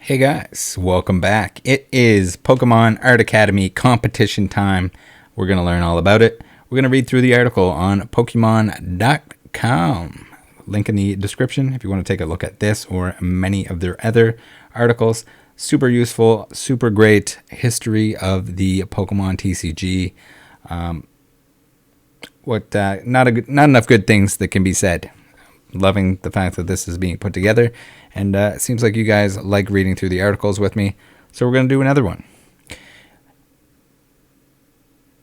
Hey guys, welcome back. It is Pokemon Art Academy competition time. We're going to learn all about it. We're going to read through the article on Pokumon.com. Link in the description if you want to take a look at this or many of their other articles. Super useful, super great history of the Pokemon TCG. Not enough good things that can be said. Loving the fact that this is being put together, and it seems like you guys like reading through the articles with me, so we're going to do another one.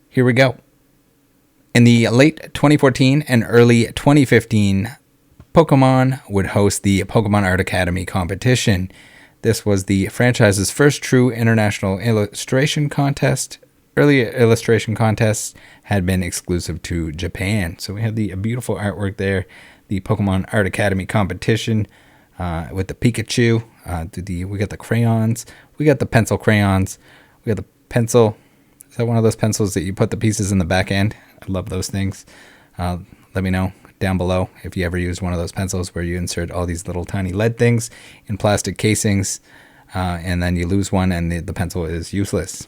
Here we go. In the late 2014 and early 2015, Pokemon would host the Pokemon Art Academy competition. This was the franchise's first true international illustration contest. Early illustration contests had been exclusive to Japan, so we have the beautiful artwork there. The Pokemon Art Academy competition with the Pikachu. We got the crayons. We got the pencil crayons. We got the pencil. Is that one of those pencils that you put the pieces in the back end? I love those things. Let me know down below if you ever used one of those pencils where you insert all these little tiny lead things in plastic casings, and then you lose one and the pencil is useless.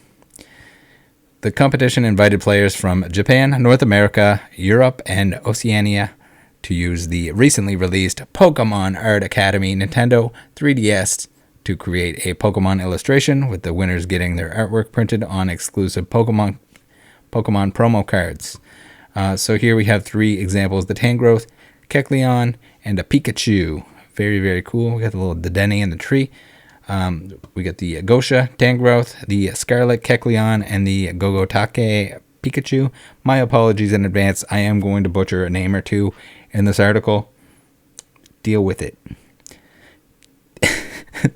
The competition invited players from Japan, North America, Europe, and Oceania to use the recently released Pokemon Art Academy Nintendo 3DS to create a Pokemon illustration, with the winners getting their artwork printed on exclusive Pokemon promo cards. So here we have three examples: the Tangrowth, Kecleon, and a Pikachu. Very, very cool. We got the little Dedenne in the tree. We got the Gosha Tangrowth, the Scarlet Kecleon, and the Gogotake Pikachu. My apologies in advance. I am going to butcher a name or two in this article. Deal with it.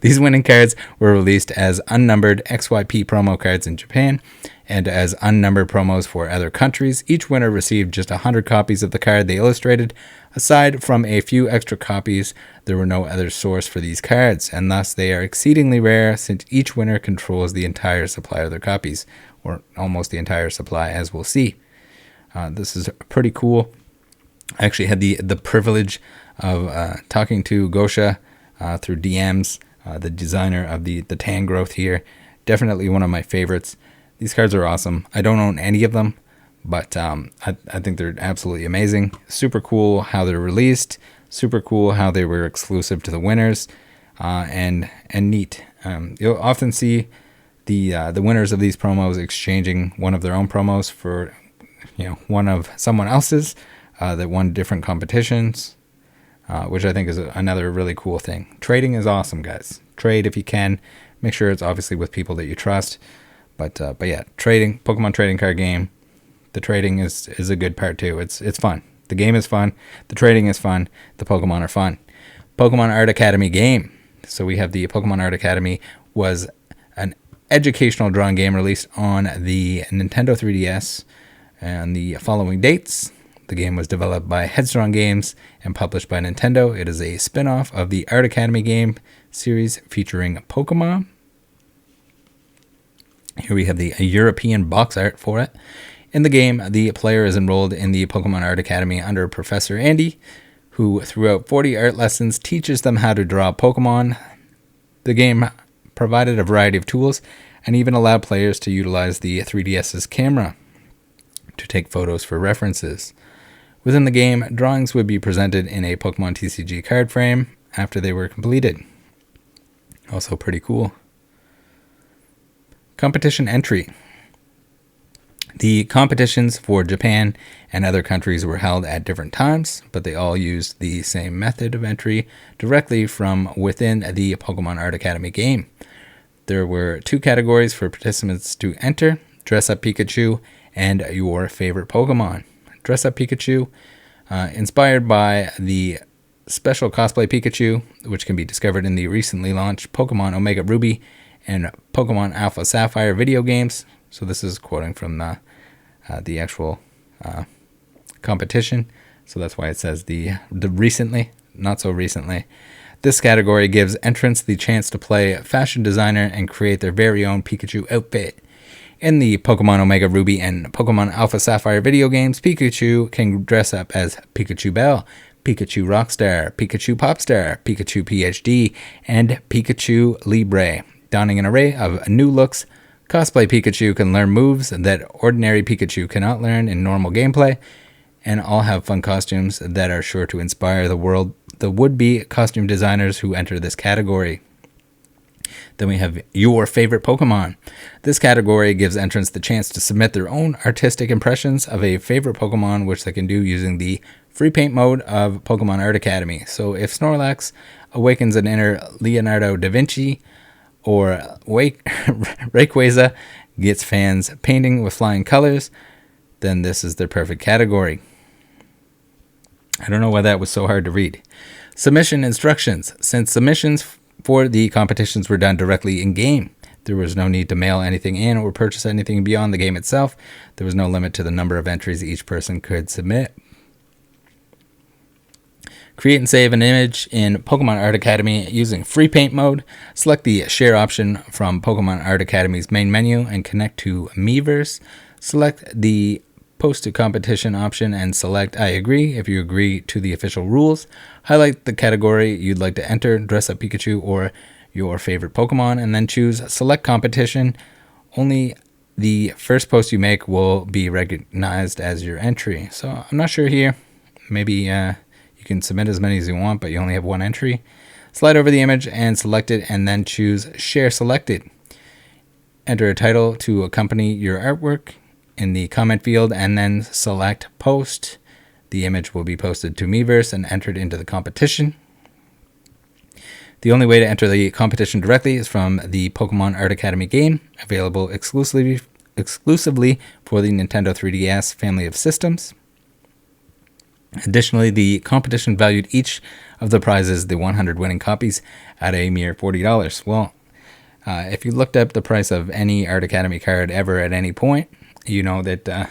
These winning cards were released as unnumbered XYP promo cards in Japan and as unnumbered promos for other countries. Each winner received just 100 copies of the card they illustrated. Aside from a few extra copies, there were no other source for these cards, and thus they are exceedingly rare since each winner controls the entire supply of their copies, or almost the entire supply, as we'll see. This is pretty cool. I actually had the privilege of talking to Gosha through DMs, the designer of the Tangrowth here. Definitely one of my favorites. These cards are awesome. I don't own any of them, but I think they're absolutely amazing. Super cool how they're released. Super cool how they were exclusive to the winners, and neat. You'll often see the winners of these promos exchanging one of their own promos for one of someone else's that won different competitions, which I think is another really cool thing. Trading is awesome, guys. Trade if you can. Make sure it's obviously with people that you trust. But yeah, trading, Pokemon trading card game. The trading is a good part too. It's fun. The game is fun. The trading is fun. The Pokemon are fun. Pokemon Art Academy game. So we have the Pokemon Art Academy was an educational drawing game released on the Nintendo 3DS and the following dates. The game was developed by Headstrong Games and published by Nintendo. It is a spin-off of the Art Academy game series featuring Pokemon. Here we have the European box art for it. In the game, the player is enrolled in the Pokemon Art Academy under Professor Andy, who throughout 40 art lessons teaches them how to draw Pokemon. The game provided a variety of tools and even allowed players to utilize the 3DS's camera to take photos for references. Within the game, drawings would be presented in a Pokemon TCG card frame after they were completed. Also pretty cool. Competition entry. The competitions for Japan and other countries were held at different times, but they all used the same method of entry directly from within the Pokemon Art Academy game. There were two categories for participants to enter: Dress Up Pikachu and Your Favorite Pokemon. Dress Up Pikachu, inspired by the special cosplay Pikachu, which can be discovered in the recently launched Pokemon Omega Ruby and Pokemon Alpha Sapphire video games. So this is quoting from the actual competition. So that's why it says the recently, not so recently. This category gives entrants the chance to play fashion designer and create their very own Pikachu outfit. In the Pokemon Omega Ruby and Pokemon Alpha Sapphire video games, Pikachu can dress up as Pikachu Belle, Pikachu Rockstar, Pikachu Popstar, Pikachu PhD, and Pikachu Libre. Donning an array of new looks, Cosplay Pikachu can learn moves that ordinary Pikachu cannot learn in normal gameplay, and all have fun costumes that are sure to inspire the would-be costume designers who enter this category. Then we have Your Favorite Pokemon. This category gives entrants the chance to submit their own artistic impressions of a favorite Pokemon, which they can do using the free paint mode of Pokemon Art Academy. So if Snorlax awakens an inner Leonardo da Vinci, or Rayquaza gets fans painting with flying colors, then this is their perfect category. I don't know why that was so hard to read. Submission instructions. Since submissions for the competitions were done directly in-game, there was no need to mail anything in or purchase anything beyond the game itself. There was no limit to the number of entries each person could submit. Create and save an image in Pokemon Art Academy using free paint mode. Select the share option from Pokemon Art Academy's main menu and connect to Miiverse. Select the post to competition option and select I agree if you agree to the official rules. Highlight the category you'd like to enter, Dress Up Pikachu or your favorite Pokemon, and then choose select competition. Only the first post you make will be recognized as your entry. So I'm not sure here. Maybe you can submit as many as you want, but you only have one entry. Slide over the image and select it, and then choose Share Selected. Enter a title to accompany your artwork in the comment field, and then select Post. The image will be posted to Miiverse and entered into the competition. The only way to enter the competition directly is from the Pokemon Art Academy game, available exclusively for the Nintendo 3DS family of systems. Additionally, the competition valued each of the prizes, the 100 winning copies, at a mere $40. Well, if you looked up the price of any Art Academy card ever at any point, you know that the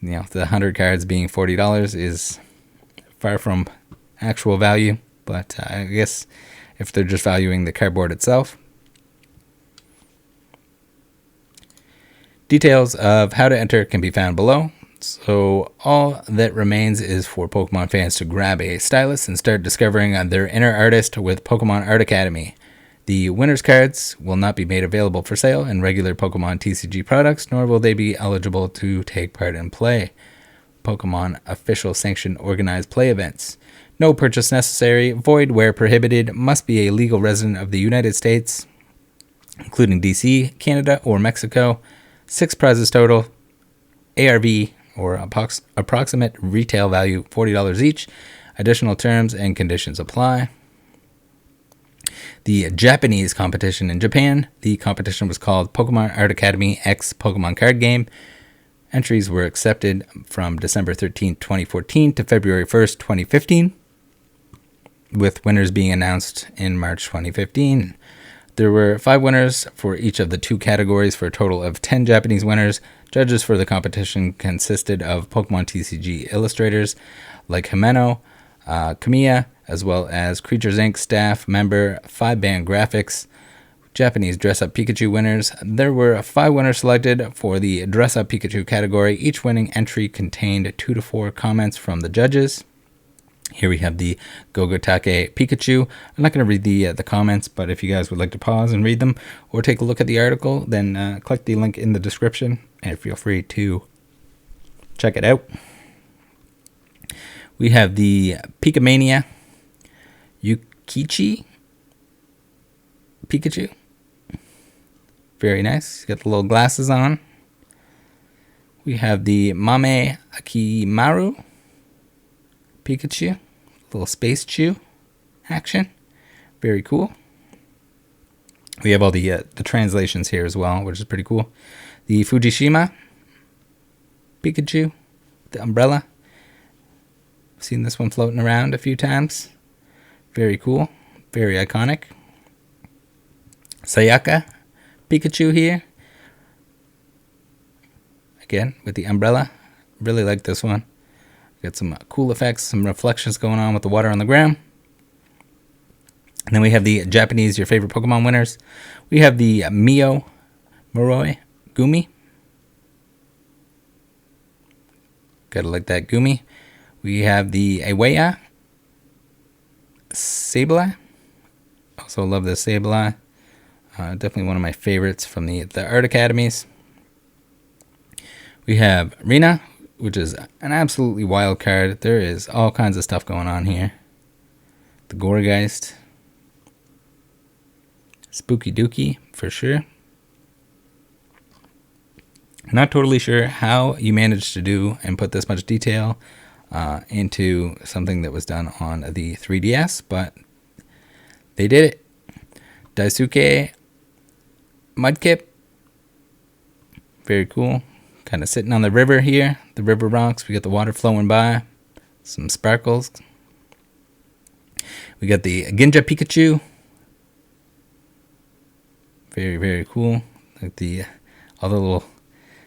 100 cards being $40 is far from actual value. But I guess if they're just valuing the cardboard itself. Details of how to enter can be found below. So all that remains is for Pokemon fans to grab a stylus and start discovering their inner artist with Pokemon Art Academy. The winner's cards will not be made available for sale in regular Pokemon TCG products, nor will they be eligible to take part in play. Pokemon official sanctioned organized play events. No purchase necessary, void where prohibited, must be a legal resident of the United States, including DC, Canada, or Mexico. 6 prizes total. ARV, or approximate retail value, $40 each. Additional terms and conditions apply. The Japanese competition in Japan. The competition was called Pokemon Art Academy X Pokemon Card Game. Entries were accepted from December 13, 2014 to February 1st, 2015, with winners being announced in March 2015. There were 5 winners for each of the 2 categories for a total of 10 Japanese winners. Judges for the competition consisted of Pokemon TCG illustrators like Himeno, Kamiya, as well as Creatures Inc. staff member 5-Band Graphics. Japanese Dress Up Pikachu winners. There were 5 winners selected for the Dress Up Pikachu category. Each winning entry contained 2 to 4 comments from the judges. Here we have the Gogotake Pikachu. I'm not going to read the comments, but if you guys would like to pause and read them or take a look at the article, then click the link in the description and feel free to check it out. We have the Pikamania Yukichi Pikachu. Very nice. Got the little glasses on. We have the Mame Akimaru Pikachu. Little space chew action. Very cool. We have all the translations here as well, which is pretty cool. The Fujishima Pikachu. The umbrella. I've seen this one floating around a few times. Very cool. Very iconic. Sayaka Pikachu here. Again, with the umbrella. Really like this one. Got some cool effects, some reflections going on with the water on the ground. And then we have the Japanese, your favorite Pokemon winners. We have the Mio Moroi Gumi. Gotta like that Gumi. We have the Awaya Sableye. Also love the Sableye. Definitely one of my favorites from the Art Academies. We have Rena, which is an absolutely wild card. There is all kinds of stuff going on here. The Goregeist. Spooky Dookie, for sure. Not totally sure how you managed to do and put this much detail into something that was done on the 3DS, but they did it. Daisuke Mudkip. Very cool. Kind of sitting on the river here. The river rocks. We got the water flowing by. Some sparkles. We got the Ginja Pikachu. Very, very cool. Like all the little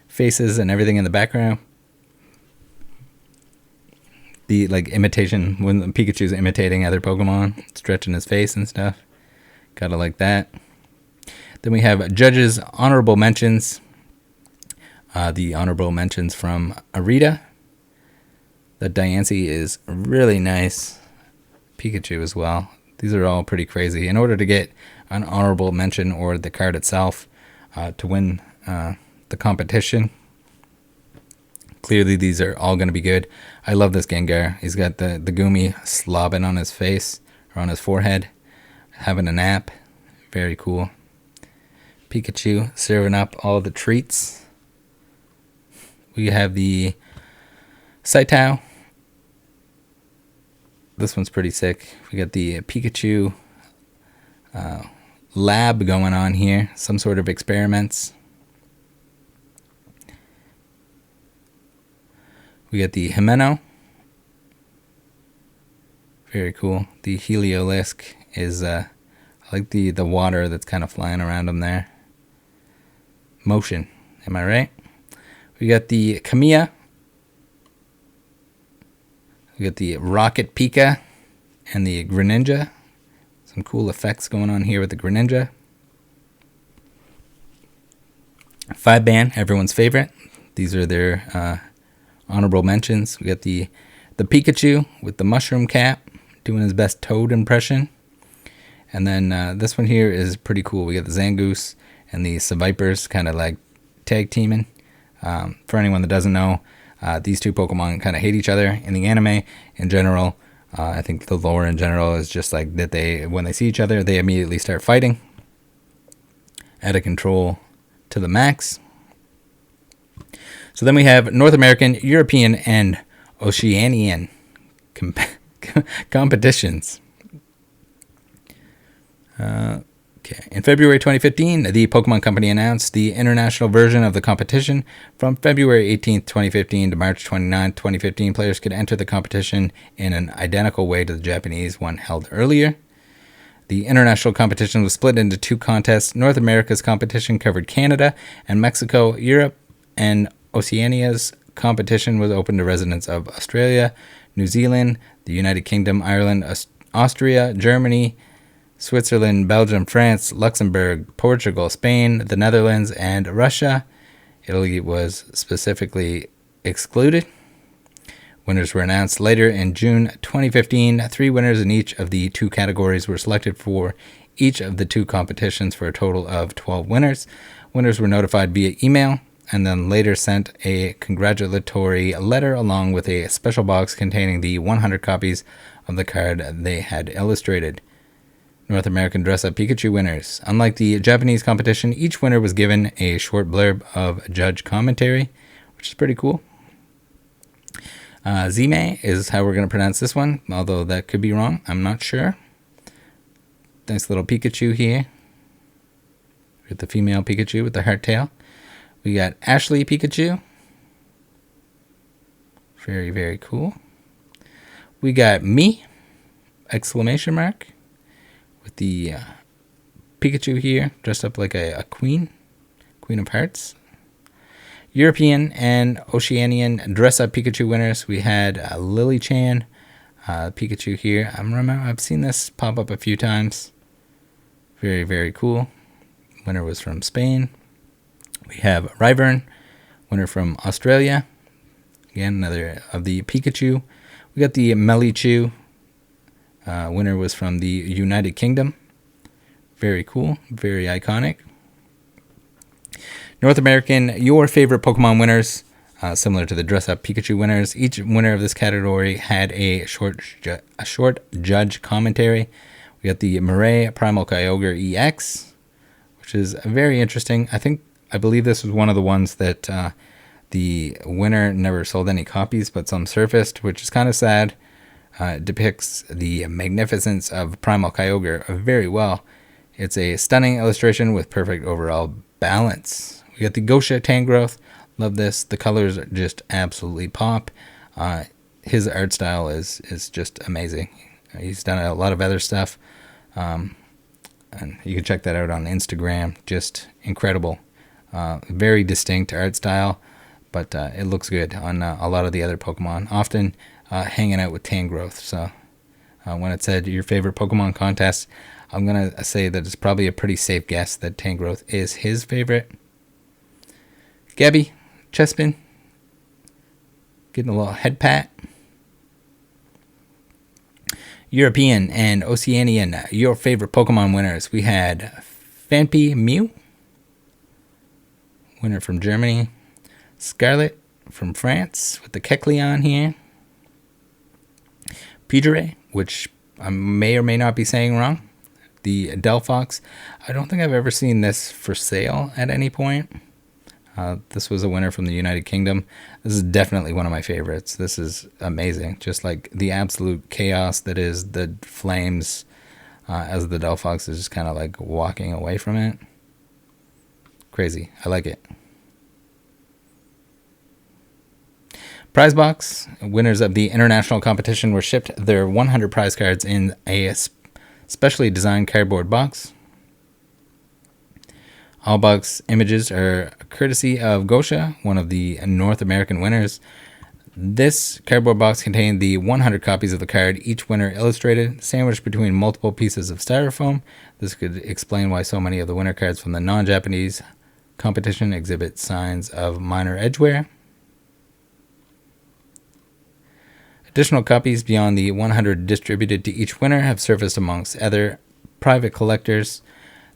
faces and everything in the background. The imitation, when Pikachu's imitating other Pokemon, stretching his face and stuff. Gotta like that. Then we have Judge's honorable mentions. The honorable mentions from Arita. The Diancie is really nice. Pikachu as well. These are all pretty crazy. In order to get an honorable mention or the card itself to win the competition, clearly these are all going to be good. I love this Gengar. He's got the Gumi slobbing on his face or on his forehead, having a nap. Very cool. Pikachu serving up all the treats. We have the Saitao. This one's pretty sick. We got the Pikachu lab going on here. Some sort of experiments. We got the Himeno. Very cool. The Heliolisk is, I like the water that's kind of flying around him there. Motion. Am I right? We got the Kamiya. We got the Rocket Pika and the Greninja. Some cool effects going on here with the Greninja. 5-Ban, everyone's favorite. These are their honorable mentions. We got the Pikachu with the mushroom cap, doing his best Toad impression. And then this one here is pretty cool. We got the Zangoose and the Sevipers kind of like tag teaming. For anyone that doesn't know, these two Pokemon kind of hate each other in the anime in general. I think the lore in general is just like that when they see each other, they immediately start fighting. Out of control to the max. So then we have North American, European, and Oceanian competitions. Okay. In February 2015, the Pokemon Company announced the international version of the competition. From February 18, 2015 to March 29, 2015, players could enter the competition in an identical way to the Japanese one held earlier. The international competition was split into two contests. North America's competition covered Canada and Mexico. Europe and Oceania's competition was open to residents of Australia, New Zealand, the United Kingdom, Ireland, Austria, Germany, Switzerland, Belgium, France, Luxembourg, Portugal, Spain, the Netherlands, and Russia. Italy was specifically excluded. Winners were announced later in June 2015. 3 winners in each of the 2 categories were selected for each of the 2 competitions for a total of 12 winners. Winners were notified via email and then later sent a congratulatory letter along with a special box containing the 100 copies of the card they had illustrated. North American Dress-Up Pikachu winners. Unlike the Japanese competition, each winner was given a short blurb of judge commentary, which is pretty cool. Zime is how we're going to pronounce this one, although that could be wrong. I'm not sure. Nice little Pikachu here. With the female Pikachu with the heart tail. We got Ashley Pikachu. Very, very cool. We got me! Exclamation mark. With the Pikachu here, dressed up like a queen. Queen of Hearts. European and Oceanian dress-up Pikachu winners. We had Lily Chan, Pikachu here. I've seen this pop up a few times. Very, very cool. Winner was from Spain. We have Ryvern, winner from Australia. Again, another of the Pikachu. We got the Melichu. Winner was from the United Kingdom. Very cool. Very iconic. North American, your favorite Pokemon winners. Similar to the Dress Up Pikachu winners. Each winner of this category had a short judge commentary. We got the Murray Primal Kyogre EX, which is very interesting. I believe this was one of the ones that the winner never sold any copies, but some surfaced, which is kind of sad. It depicts the magnificence of Primal Kyogre very well. It's a stunning illustration with perfect overall balance. We got the Gosha Tangrowth. Love this. The colors just absolutely pop. His art style is just amazing. He's done a lot of other stuff. And you can check that out on Instagram. Just incredible. Very distinct art style, but it looks good on a lot of the other Pokemon. Often hanging out with Tangrowth. So when it said your favorite Pokemon contest, I'm going to say that it's probably a pretty safe guess that Tangrowth is his favorite. Gabby, Chespin, getting a little head pat. European and Oceanian, your favorite Pokemon winners. We had Phanpy Mew, winner from Germany. Scarlet from France with the Kecleon here. Pidgeray, which I may or may not be saying wrong. The Delphox. I don't think I've ever seen this for sale at any point. This was a winner from the United Kingdom. This is definitely one of my favorites. This is amazing. Just like the absolute chaos that is the flames as the Delphox is just kind of like walking away from it. Crazy. I like it. Prize box. Winners of the international competition were shipped their 100 prize cards in a specially designed cardboard box. All box images are courtesy of Gosha, one of the North American winners. This cardboard box contained the 100 copies of the card, each winner illustrated, sandwiched between multiple pieces of styrofoam. This could explain why so many of the winner cards from the non-Japanese competition exhibit signs of minor edge wear. Additional copies beyond the 100 distributed to each winner have surfaced amongst other private collectors.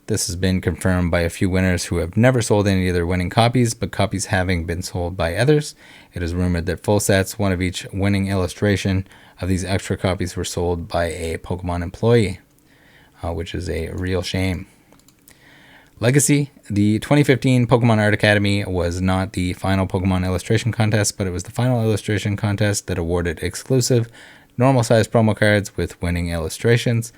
This has been confirmed by a few winners who have never sold any of their winning copies, but copies having been sold by others. It is rumored that full sets, one of each winning illustration of these extra copies, were sold by a Pokemon employee, which is a real shame. Legacy. The 2015 Pokemon Art Academy was not the final Pokemon illustration contest, but it was the final illustration contest that awarded exclusive, normal-sized promo cards with winning illustrations.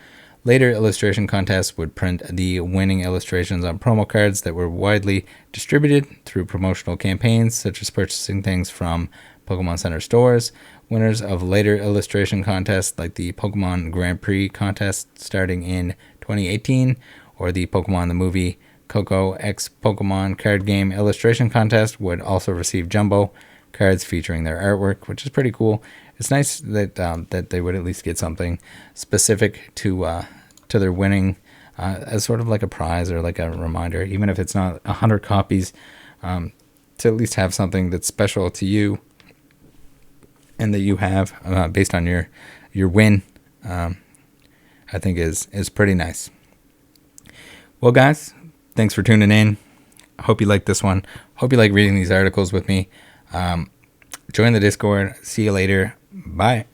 Later illustration contests would print the winning illustrations on promo cards that were widely distributed through promotional campaigns, such as purchasing things from Pokemon Center stores. Winners of later illustration contests, like the Pokemon Grand Prix contest starting in 2018, or the Pokemon the Movie Coco X Pokemon card game illustration contest, would also receive jumbo cards featuring their artwork, which is pretty cool. It's nice that that they would at least get something specific to their winning as sort of like a prize or like a reminder, even if it's not 100 copies, to at least have something that's special to you and that you have based on your win. I think is pretty nice. Well, guys, thanks for tuning in. I hope you like this one. Hope you like reading these articles with me. Join the Discord. See you later. Bye.